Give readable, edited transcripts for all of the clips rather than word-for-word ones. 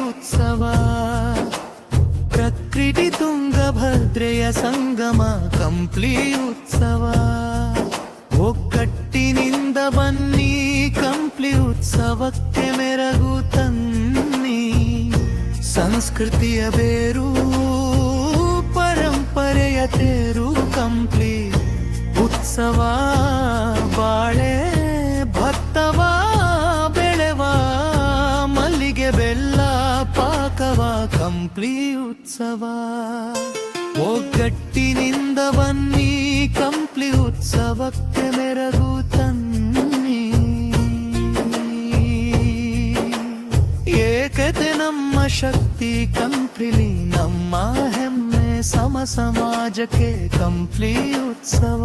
ಉತ್ಸವ ಪ್ರಕೃತಿ ತುಂಗಭದ್ರೆಯ ಸಂಗಮ ಕಂಪ್ಲಿ ಉತ್ಸವ ಒಗ್ಗಟ್ಟಿನಿಂದ ಬನ್ನಿ ಕಂಪ್ಲಿ ಉತ್ಸವಕ್ಕೆ ಮೆರಗು ತನ್ನಿ ಸಂಸ್ಕೃತಿಯ ಬೇರು ಪರಂಪರೆಯ ತೇರು ಕಂಪ್ಲಿ ಉತ್ಸವ ಬಾಳೆ ಭತ್ತವ ಬೆಳೆವ ಮಲ್ಲಿಗೆ ಬೆಲ್ಲ ಪಾಕವ ಕಂಪ್ಲಿ ಉತ್ಸವ ಒಗ್ಗಟ್ಟಿನಿಂದ ಬನ್ನಿ ಕಂಪ್ಲಿ ಉತ್ಸವಕ್ಕೆ ಮೆರಗು ತನ್ನಿ ಏಕತೆ ನಮ್ಮ ಶಕ್ತಿ ಕಂಪ್ಲಿಲಿ ನಮ್ಮ ಹೆಮ್ಮೆ ಸಮ ಸಮಾಜಕ್ಕೆ ಕಂಪ್ಲಿ ಉತ್ಸವ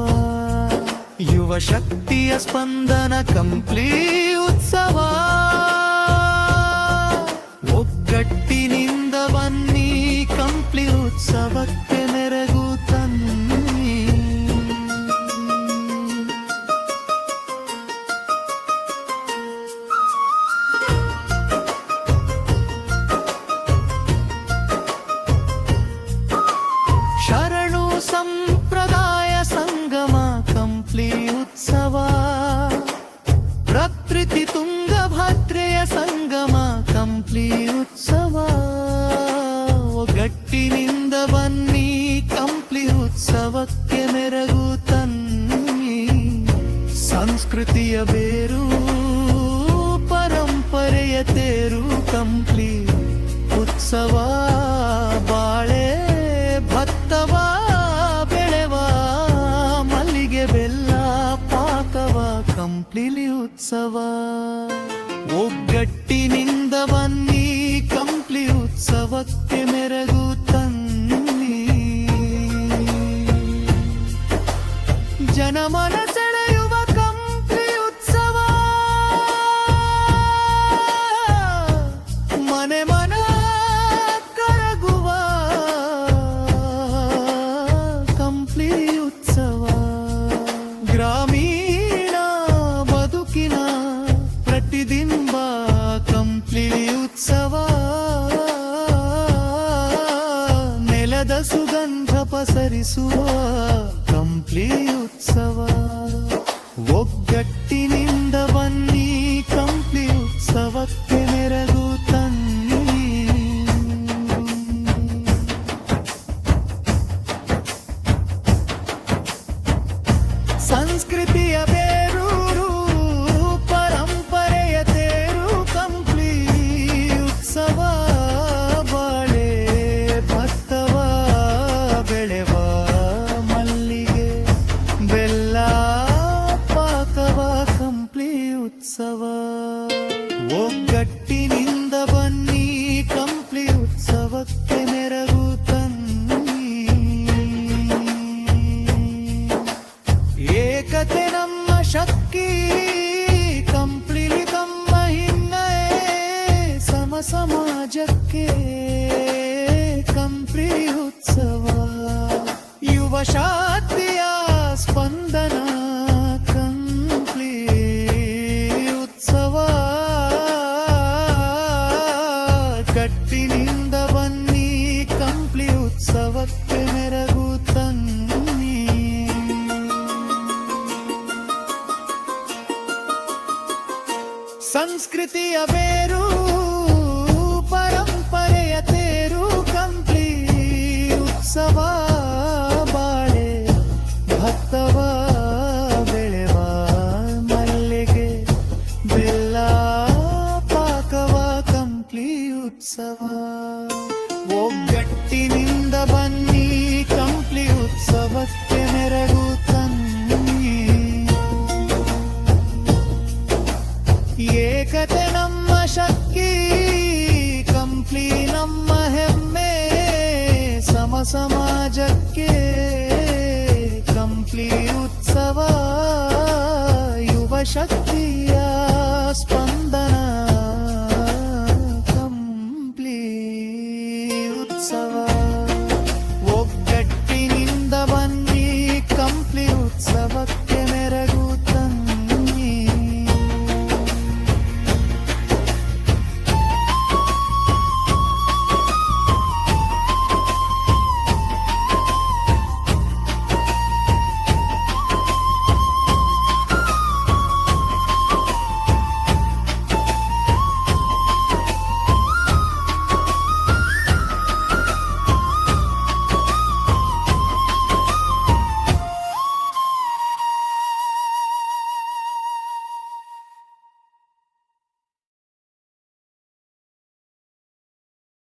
ಯುವ ಶಕ್ತಿಯ ಸ್ಪಂದನ ಕಂಪ್ಲಿ ಉತ್ಸವ ಒಗ್ಗಟ್ಟಿನಿಂದ ಬನ್ನಿ ಕಂಪ್ಲಿ ಉತ್ಸವಕ್ಕೆ ಮೆರಗು ತನ್ನಿ ಶರಣು ಸಂಪ್ರದಾಯ ಸಂಗಮ ಕಂಪ್ಲಿ ಉತ್ಸವ ಪ್ರಕೃತಿ ತುಂಗಭದ್ರೆಯ ಸಂಗಮ ಕಂಪ್ಲಿ ಉತ್ಸವ ಒಗ್ಗಟ್ಟಿನಿಂದ ಬನ್ನಿ ಕಂಪ್ಲಿ ಉತ್ಸವಕ್ಕೆ ಮೆರಗು ತನ್ನಿ ಸಂಸ್ಕೃತಿಯ ಬೇರು ಪರಂಪರೆಯ ತೇರು ಕಂಪ್ಲಿ ಉತ್ಸವ ಬಾಳೆ ಭತ್ತವ ಬೆಳೆವ ಮಲ್ಲಿಗೆ ಬೆಲ್ಲ ಪಾಕವ ಕಂಪ್ಲಿಲಿ ಉತ್ಸವ ಒಗ್ಗಟ್ಟಿನಿಂದ ಬನ್ನಿ ಕಂಪ್ಲಿ ಉತ್ಸವಕ್ಕೆ ಮೆರಗು ತನ್ನಿ ಜನಮನ ಸೆಳೆಯುವ ಕಂಪ್ಲಿ ಉತ್ಸವ ಮನೆ ಮನ ಕರಗುವ ಕಂಪ್ಲಿ ಉತ್ಸವ ಗ್ರಾಮೀಣ ಬದುಕಿನ ಪ್ರತಿಬಿಂಬ ಕಂಪ್ಲಿ ಉತ್ಸವ ನೆಲದ ಸುಗಂಧ ಪಸರಿಸುವ ಕಂಪ್ಲಿ ಉತ್ಸವ ಒಗ್ಗಟ್ಟಿನಿಂದ ಬನ್ನಿ ಕಂಪ್ಲಿ ಉತ್ಸವಕ್ಕೆ ಮೆರಗು ತನ್ನಿ ಸಂಸ್ಕೃತಿಯ ಬೇರು ಪರಂಪರೆಯ ತೇರು ಕಂಪ್ಲಿ ಉತ್ಸವ ಬಾಳೆ ಭತ್ತವ ಬೆಳೆವ ಮಲ್ಲಿಗೆ ಬೆಲ್ಲ ಪಾಕವ ಕಂಪ್ಲಿ ಉತ್ಸವ ಒಗ್ಗಟ್ಟಿನಿಂದ ಬನ್ನಿ ಕಂಪ್ಲಿ ಉತ್ಸವಕ್ಕೆ ಮೆರಗು ತನ್ನಿ ಏಕತೆ ನಮ್ಮ ಶಕ್ತಿ ಕಂಪ್ಲಿಲಿ ತಮ್ಮ ಹಿನ್ನೆಲೆ ಸಮ ಸಮಾಜಕ್ಕೆ ಕಂಪ್ಲಿ ಉತ್ಸವ ಯುವ ಶಕ್ತಿಯ ಸ್ಪಂದನ ಕಂಪ್ಲಿ ಉತ್ಸವ ಗಟ್ಟಿನಿಂದ ಬನ್ನಿ ಕಂಪ್ಲಿ ಉತ್ಸವಕ್ಕೆ ಮೆರಗು ತನ್ನಿ ಸಂಸ್ಕೃತಿಯ ಬೇರು ಪರಂಪರೆಯ ತೇರು ಕಂಪ್ಲಿ ಉತ್ಸವ ಬಾಳೆ ಭತ್ತವ ಬೆಳೆವ ಮಲ್ಲಿಗೆ ಬೆಲ್ಲ ಪಾಕವ ಕಂಪ್ಲಿ ಉತ್ಸವ ಒಗ್ಗಟ್ಟಿನಿಂದ ಬನ್ನಿ ಕಂಪ್ಲಿ ಉತ್ಸವಕ್ಕೆ ಮೆರಗು ತನ್ನಿ ಏಕತೆ ನಮ್ಮ ಶಕ್ತಿ ಕಂಪ್ಲಿ ನಮ್ಮ ಹೆಮ್ಮೆ ಸಮ ಸಮಾಜಕ್ಕೆ ಕಂಪ್ಲಿ ಉತ್ಸವ ಯುವ ಶಕ್ತಿಯ